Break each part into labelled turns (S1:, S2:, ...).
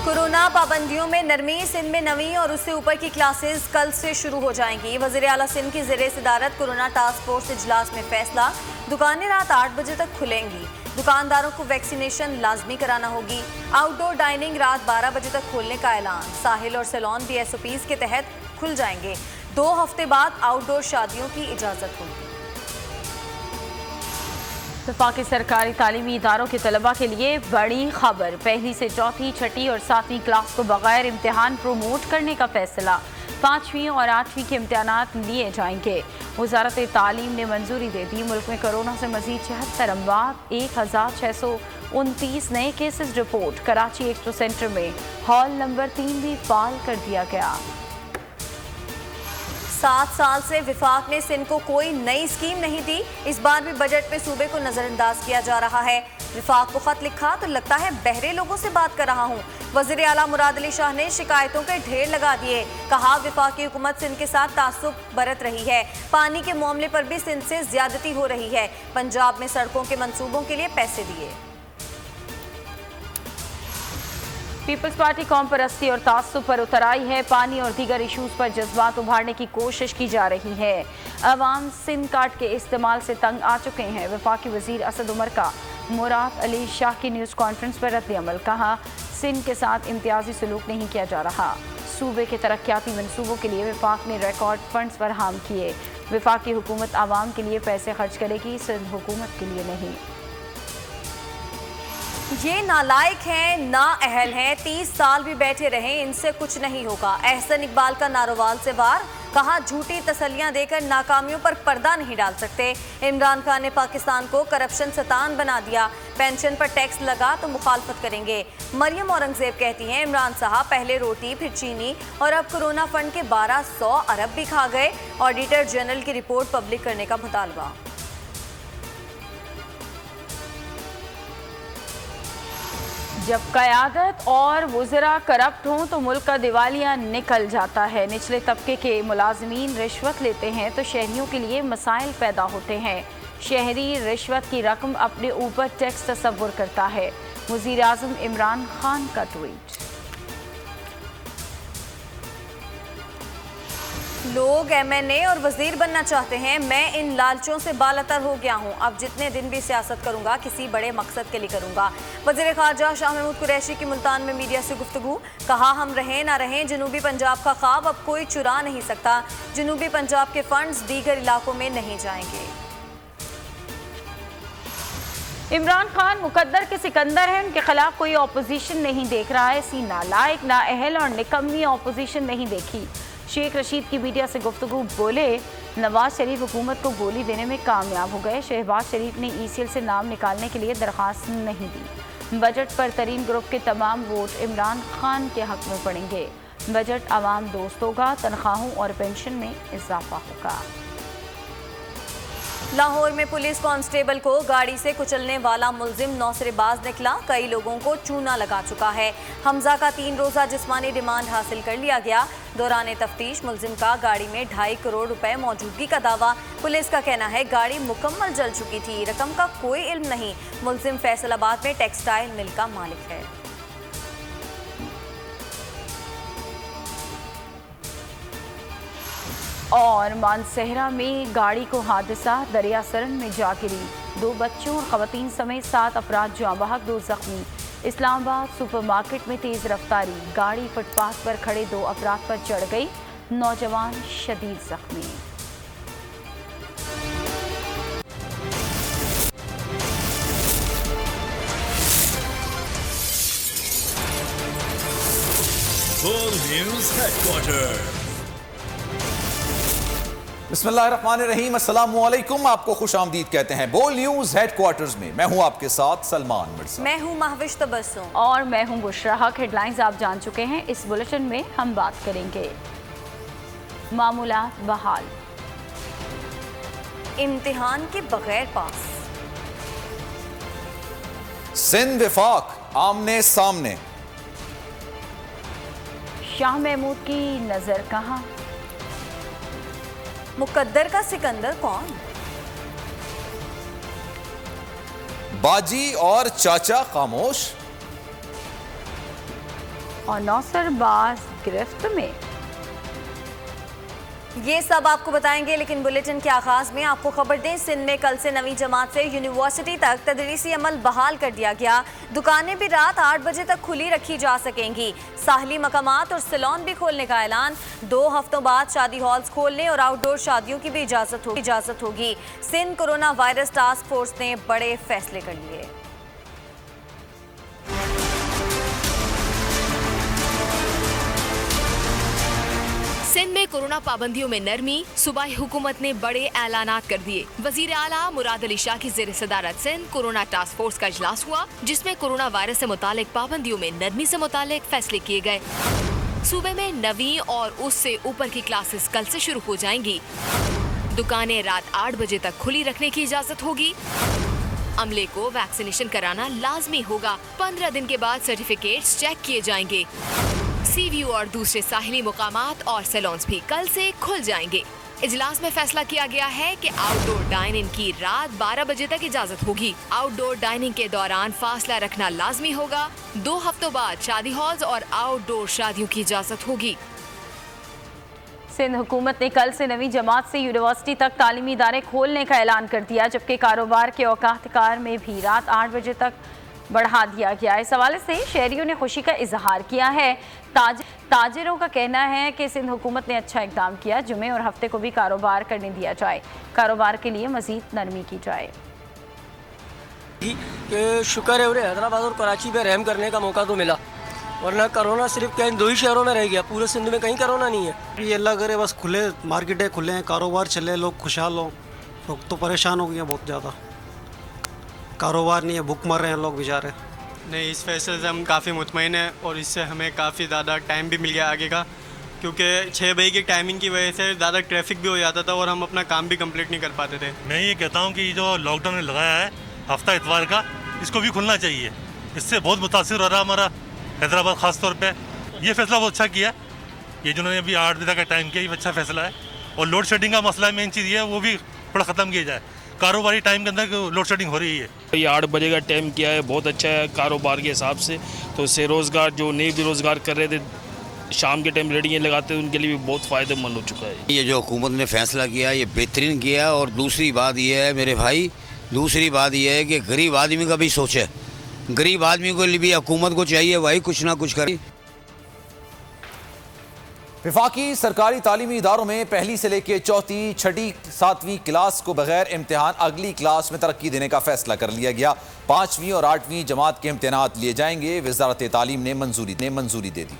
S1: Corona पाबंदियों में नरमी। सिंध में 9वीं और उससे ऊपर की क्लासेस कल से शुरू हो जाएंगी। वज़ीर आला सिंध की ज़ेरे सदारत कोरोना टास्क फोर्स इजलास में फैसला। दुकानें रात 8 बजे तक खुलेंगी। दुकानदारों को वैक्सीनेशन लाजमी कराना होगी। आउटडोर डाइनिंग रात 12 बजे तक खोलने का ऐलान। साहिल और सैलून भी SOPs के तहत खुल जाएंगे। 2 हफ्ते बाद आउटडोर शादियों की इजाज़त होगी।
S2: वफाकी सरकारी तालीमी इदारों के तलबा के लिए बड़ी खबर। पहली से चौथी, छठी और 7वीं क्लास को बगैर इम्तिहान प्रमोट करने का फैसला। 5वीं और 8वीं के इम्तिहानात लिए जाएंगे। वजारत तालीम ने मंजूरी दे दी। मुल्क में कोरोना से मजीद 76 अमवात, 1629 नए cases report. Karachi expo centre में हॉल नंबर 3 भी फाल कर दिया गया।
S1: 7 साल से विफाक ने सिंध को कोई नई स्कीम नहीं दी। इस बार भी बजट में सूबे को नजरअंदाज किया जा रहा है। विफाक को खत लिखा तो लगता है बहरे लोगों से बात कर रहा हूँ। वज़ीर आला मुराद अली शाह ने शिकायतों के ढेर लगा दिए। कहा विफाकी हुकूमत सिंध के साथ तासुब बरत रही है। पानी के मामले पर भी सिंध से ज्यादती हो रही है। पंजाब में सड़कों के मंसूबों के लिए पैसे दिए।
S2: पीपल्स पार्टी कौम परस्ती और तासुब पर उतर आई है। पानी और दीगर इशूज़ पर जज्बात उभारने की कोशिश की जा रही है। अवाम सिम कार्ड के इस्तेमाल से तंग आ चुके हैं। वफाकी वजीर असद उमर का मुराद अली शाह की न्यूज़ कॉन्फ्रेंस पर रद्द-ए-अमल। कहा सिंध के साथ इम्तियाजी सलूक नहीं किया जा रहा। सूबे के तरक्याती मनसूबों के लिए वफाक ने रिकॉर्ड फंड्स फराहम किए। वफाकी हुकूमत आवाम के लिए पैसे खर्च करेगी, सिंध हुकूमत के लिए नहीं।
S1: ये नालायक हैं, नाअहल हैं, 30 साल भी बैठे रहें, इनसे कुछ नहीं होगा। एहसन इकबाल का नारोवाल से वार। कहा झूठी तसल्लियां देकर नाकामियों पर पर्दा नहीं डाल सकते। इमरान खान ने पाकिस्तान को करप्शन सतान बना दिया। पेंशन पर टैक्स लगा तो मुखालफत करेंगे। मरियम औरंगजेब कहती हैं इमरान साहब पहले रोटी फिर चीनी और अब कोरोना फंड के 1200 अरब भी खा गए। ऑडिटर जनरल की रिपोर्ट पब्लिक करने का मुतालबा।
S2: जब क़यादत और वज़रा करप्ट हों तो मुल्क का दिवालिया निकल जाता है। निचले तबके के मुलाजमीन रिश्वत लेते हैं तो शहरियों के लिए मसाइल पैदा होते हैं। शहरी रिश्वत की रकम अपने ऊपर टैक्स तस्वुर करता है। वज़ीर आज़म इमरान खान का ट्वीट।
S1: लोग MNA और वजीर बनना चाहते हैं। मैं इन लालचों से बालतर हो गया हूं। अब जितने दिन भी सियासत करूंगा किसी बड़े मकसद के लिए करूंगा। वजीर खारजा शाह महमूद कुरैशी की मुल्तान में मीडिया से गुफ्तगू। कहा हम रहें ना रहें जनूबी पंजाब का ख्वाब अब कोई चुरा नहीं सकता। जनूबी पंजाब के फंड्स दीगर इलाकों में नहीं जाएंगे।
S2: इमरान खान मुकद्दर के सिकंदर हैं। उनके खिलाफ कोई ऑपोजिशन नहीं देख रहा है। ऐसी नालायक, नाअहल और निकम्मी ऑपोजिशन नहीं देखी। शेख रशीद की मीडिया से गुफ्तगू। बोले नवाज शरीफ हुकूमत को गोली देने में कामयाब हो गए। शहबाज शरीफ ने ECL से नाम निकालने के लिए दरख्वास्त नहीं दी। बजट पर तरीन ग्रुप के तमाम वोट इमरान खान के हक में पड़ेंगे। बजट आवाम दोस्त होगा। तनख्वाहों और पेंशन में इजाफा होगा।
S1: लाहौर में पुलिस कांस्टेबल को गाड़ी से कुचलने वाला मुलजिम नौसरेबाज निकला। कई लोगों को चूना लगा चुका है। हमजा का 3 रोज़ा जिस्मानी रिमांड हासिल कर लिया गया। दौरान तफ्तीश मुलजिम का गाड़ी में 2.5 करोड़ रुपए मौजूदगी का दावा। पुलिस का कहना है गाड़ी मुकम्मल जल चुकी थी। रकम का कोई इल्म नहीं। मुलजिम फैसलाबाद में टेक्सटाइल मिल का मालिक है।
S2: और मानसहरा में गाड़ी को हादसा, दरिया सरन में जा गिरी। 2 बच्चों और खवातीन समेत 7 अफराद जाँ बहक, 2 जख्मी। इस्लामाबाद सुपरमार्केट में तेज रफ्तारी। गाड़ी फुटपाथ पर खड़े 2 अफराद पर चढ़ गई। नौजवान शदीद जख्मी।
S3: News headquarter.
S4: बिस्मिल्लाहिर्रहमानिर्रहीम, अस्सलाम वालेकुम। आपको खुश आमदीद कहते हैं बोल न्यूज़ हेडक्वार्टर्स में। मैं हूं आपके साथ सलमान मिर्जा।
S1: मैं हूं महविश तबस्सुम
S2: और मैं हूं बुशरा हक। हेडलाइंस आप जान चुके हैं। इस बुलेटिन में हम बात करेंगे मामूलात बहाल,
S1: इम्तिहान के बगैर पास,
S4: सिंध वफाक आमने सामने,
S2: शाह महमूद की नजर कहां,
S1: मुकद्दर का सिकंदर कौन,
S4: बाजी और चाचा खामोश,
S2: और नौसरबाज गिरफ्त में।
S1: ये सब आपको बताएंगे, लेकिन बुलेटिन के आगाज में आपको खबर दें, सिंध में कल से नवी जमात से यूनिवर्सिटी तक तदरीसी अमल बहाल कर दिया गया। दुकानें भी रात 8 बजे तक खुली रखी जा सकेंगी। साहली मकामात और सैलून भी खोलने का ऐलान। 2 हफ्तों बाद शादी हॉल्स खोलने और आउटडोर शादियों की भी इजाजत होगी। Sindh corona virus task force ने बड़े फैसले कर लिए।
S5: सिंध में कोरोना पाबंदियों में नरमी, सूबाई हुकूमत ने बड़े ऐलानात कर दिए। वजीर आला मुराद अली शाह की ज़ेर सदारत सिंध कोरोना टास्क फोर्स का इजलास हुआ, जिसमें कोरोना वायरस से मुतालिक पाबंदियों में नरमी से मुतालिक फैसले किए गए। सूबे में 9वीं और उससे ऊपर की क्लासेस कल से शुरू हो जाएंगी। दुकानें रात 8 बजे तक खुली रखने की इजाजत होगी। अमले को वैक्सीनेशन कराना लाजमी होगा। 15 दिन के बाद सर्टिफिकेट्स चेक किए जाएंगे। सीव्यू और दूसरे साहिली मुकामात और सैलून्स भी कल से खुल जाएंगे। इजलास में फैसला किया गया है कि आउटडोर डाइनिंग की रात 12 बजे तक इजाजत होगी। आउटडोर डाइनिंग के दौरान फासला रखना लाजमी होगा। 2 हफ्तों बाद शादी हॉल्स और आउटडोर शादियों की इजाजत होगी।
S2: सिंध हुकूमत ने कल से नवी जमात से यूनिवर्सिटी तक तालीमी इदारे खोलने का ऐलान कर दिया, जबकि कारोबार के औकात कार में भी रात 8 बजे तक बढ़ा दिया गया। इस हवाले से शहरियों ने खुशी का इजहार किया है। ताजिरों का कहना है कि सिंध हुकूमत ने अच्छा इकदाम किया। जुमे और हफ्ते को भी कारोबार करने दिया जाए, कारोबार के लिए मजीद नरमी की जाए।
S6: शुक्र है उन्हें हैदराबाद और कराची में रहम करने का मौका तो मिला, वरना कोरोना सिर्फ क्या इन 2 ही शहरों में रह गया, पूरे सिंध में कहीं कोरोना नहीं है।
S7: ये अल्लाह करे बस खुले मार्केटें खुले हैं, कारोबार चले, लोग खुशहाल हो। लोग तो परेशान हो गए बहुत ज़्यादा, कारोबार नहीं है, भूख मर रहे हैं लोग बेचारे।
S8: नहीं, इस फैसले से हम काफ़ी मुतमईन हैं और इससे हमें काफ़ी ज़्यादा टाइम भी मिल गया आगे का, क्योंकि 6 बजे की टाइमिंग की वजह से ज़्यादा ट्रैफिक भी हो जाता था और हम अपना काम भी कंप्लीट नहीं कर पाते थे।
S9: मैं ये कहता हूँ कि जो लॉकडाउन ने लगाया है हफ्ता इतवार का, इसको भी खुलना चाहिए। इससे बहुत मुतासिर हो रहा हमारा हैदराबाद ख़ास तौर पे। ये फैसला बहुत अच्छा किया, ये जिन्होंने अभी 8 बजे तक का टाइम किया, ये अच्छा फैसला है। और लोड शेडिंग का मसला मेन चीज़ ये है, वो भी थोड़ा ख़त्म किया जाए। कारोबारी टाइम के अंदर लोड शेडिंग हो रही है।
S10: ये 8 बजे का टाइम किया है, बहुत अच्छा है कारोबार के हिसाब से। तो इससे रोज़गार जो नए बेरोज़गार कर रहे थे, शाम के टाइम रेडियाँ लगाते थे, उनके लिए भी बहुत फ़ायदेमंद हो चुका है।
S11: ये जो हुकूमत ने फैसला किया ये बेहतरीन किया। और दूसरी बात ये है मेरे भाई, दूसरी बात ये है कि गरीब आदमी का भी सोचे। गरीब आदमी को भी हुकूमत को चाहिए भाई कुछ ना कुछ करे।
S4: विफाकी सरकारी तालीमी इदारों में पहली से लेकर चौथी, छठी, 7वीं क्लास को बगैर इम्तिहान अगली क्लास में तरक्की देने का फैसला कर लिया गया। 5वीं और 8वीं जमात के इम्तिहानात लिए जाएंगे। वजारत तालीम ने मंजूरी दे दी।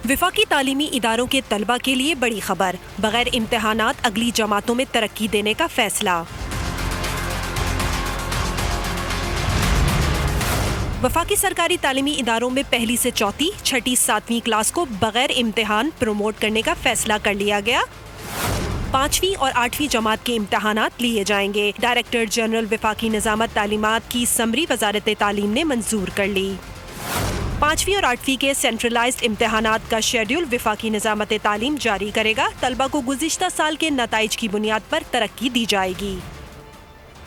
S12: विफाकी तालीमी इदारों के तलबा के लिए बड़ी खबर, बगैर इम्तिहानात अगली जमातों में तरक्की देने का फैसला। वफाकी सरकारी तालीमी इदारों में पहली से चौथी, छठी, 7वीं क्लास को बगैर इम्तिहान प्रमोट करने का फैसला कर लिया गया। 5वीं और 8वीं जमात के इम्तिहानात लिए जाएंगे। डायरेक्टर जनरल वफाकी निज़ामत तालीमात की समरी वजारत तालीम ने मंजूर कर ली। 5वीं और 8वीं के सेंट्रलाइज्ड इम्तिहानात का शेड्यूल वफाकी निज़ामत तालीम जारी करेगा। तलबा को गुज़िश्ता साल के नताइज की बुनियाद पर तरक्की दी जाएगी।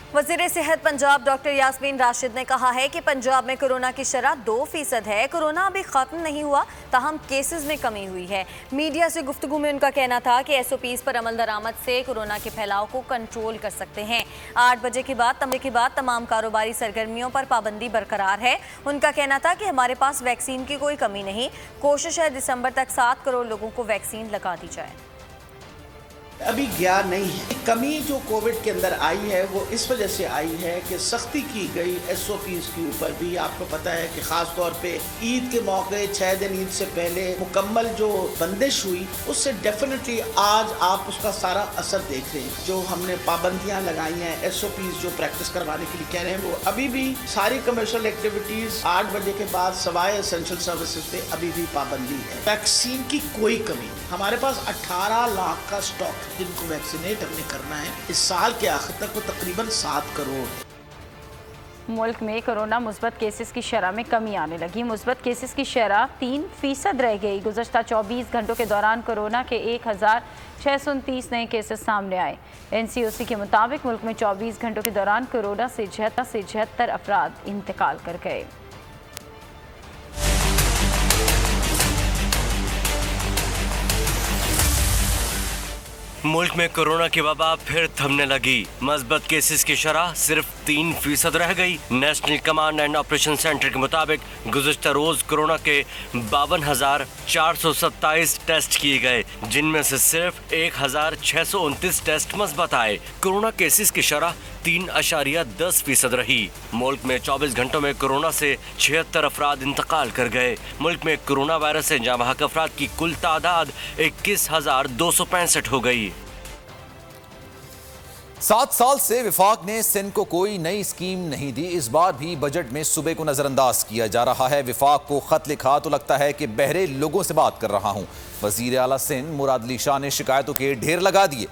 S1: वज़ीर सेहत पंजाब डॉक्टर यास्मीन राशिद ने कहा है कि पंजाब में कोरोना की शरह 2% है। कोरोना अभी खत्म नहीं हुआ, ताहम केसेस में कमी हुई है। मीडिया से गुफ्तगू में उनका कहना था कि SOPs पर अमल दरामद से कोरोना के फैलाव को कंट्रोल कर सकते हैं। 8 बजे के बाद तमाम कारोबारी सरगर्मियों पर पाबंदी बरकरार है। उनका कहना था कि हमारे पास वैक्सीन की कोई कमी नहीं, कोशिश है दिसंबर तक 7 करोड़ लोगों को वैक्सीन लगा दी जाए।
S13: अभी गया नहीं है। कमी जो कोविड के अंदर आई है वो इस वजह से आई है कि सख्ती की गई SOPs के ऊपर भी। आपको पता है कि ख़ास तौर पे ईद के मौके 6 दिन ईद से पहले मुकम्मल जो बंदिश हुई, उससे डेफिनेटली आज आप उसका सारा असर देख रहे हैं। जो हमने पाबंदियां लगाई हैं, SOPs जो प्रैक्टिस करवाने के लिए कह रहे हैं, वो अभी भी सारी कमर्शियल एक्टिविटीज़ 8 बजे के बाद सवाए एसेंशियल सर्विसेज पे अभी भी पाबंदी है। वैक्सीन की कोई कमी नहीं। हमारे पास 18 लाख का स्टॉक जिनको वैक्सीनेट हमने करना है इस साल के आखिर तक, वो तकरीबन 7 करोड़।
S2: मुल्क में कोरोना मुस्बत केसेस की शरह में कमी आने लगी। मुस्बत केसेस की शरह 3% रह गई। गुज़श्ता 24 घंटों के दौरान कोरोना के 1629 नए केसेस सामने आए। NCOC के मुताबिक मुल्क में 24 घंटों के दौरान कोरोना से 76 अफराद इंतकाल कर गए।
S14: मुल्क में कोरोना की वबा फिर थमने लगी। मस्बत केसेस की शरह सिर्फ 3% रह गई। National command and operation centre के मुताबिक गुज़श्ता रोज कोरोना के 52,427 टेस्ट किए गए, जिनमें से सिर्फ 1,629 टेस्ट मस्बत आए। कोरोना केसेस की शरह 3.10% रही। मुल्क में 24 घंटों में कोरोना से 76 अफराद इंतकाल कर गए। मुल्क में कोरोना वायरस से जाँ बहक अफराद की कुल तादाद 21,265 हो गई।
S4: 7 साल से विफाक ने सिंध को कोई नई स्कीम नहीं दी। इस बार भी बजट में सूबे को नजरअंदाज किया जा रहा है। विफाक को खत लिखा तो लगता है कि बहरे लोगों से बात कर रहा हूं। वजीर आला सिंध मुराद अली शाह ने शिकायतों के ढेर लगा दिए।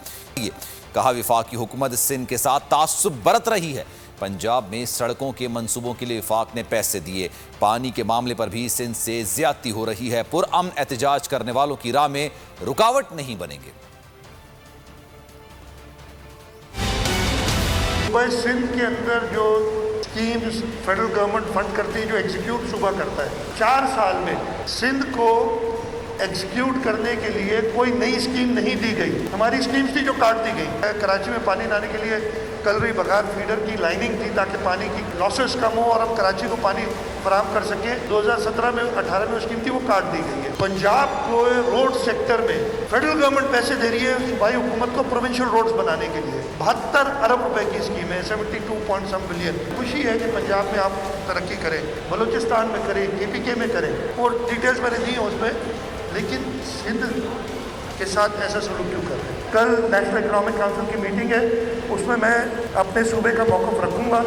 S4: कहा विफाक की हुकूमत सिंध के साथ तासुब बरत रही है। पंजाब में सड़कों के मंसूबों के लिए विफाक ने पैसे दिए। पानी के मामले पर भी सिंध से ज्यादती हो रही है। पुरअमन एहतजाज करने वालों की राह में रुकावट नहीं बनेंगे।
S15: सिंध के अंदर जो स्कीम्स फेडरल गवर्नमेंट फंड करती है, जो एग्जीक्यूट सूबा करता है, 4 साल में सिंध को एग्जीक्यूट करने के लिए कोई नई स्कीम नहीं दी गई। हमारी स्कीम्स थी जो काट दी गई। कराची में पानी लाने के लिए कलरी बघार फीडर की लाइनिंग थी ताकि पानी की लॉसेस कम हो और हम कराची को पानी फराहम कर सकें। 2017 में 18 में स्कीम थी, वो काट दी गई है। पंजाब को रोड सेक्टर में फेडरल गवर्नमेंट पैसे दे रही है सूबाई हुकूमत को प्रोविंशियल रोड्स बनाने के लिए। 72 अरब रुपए की स्कीम है, 72 बिलियन। खुशी है कि पंजाब में आप तरक्की करें, बलूचिस्तान में करें, KPK में करें, और डिटेल्स मैंने दी हैं उसमें, लेकिन सिंध के साथ ऐसा सलूक क्यों कर रहे हैं। कल नेशनल इकोनॉमिक काउंसिल की मीटिंग है, उसमें मैं अपने सूबे का मौक़िफ़ रखूँगा।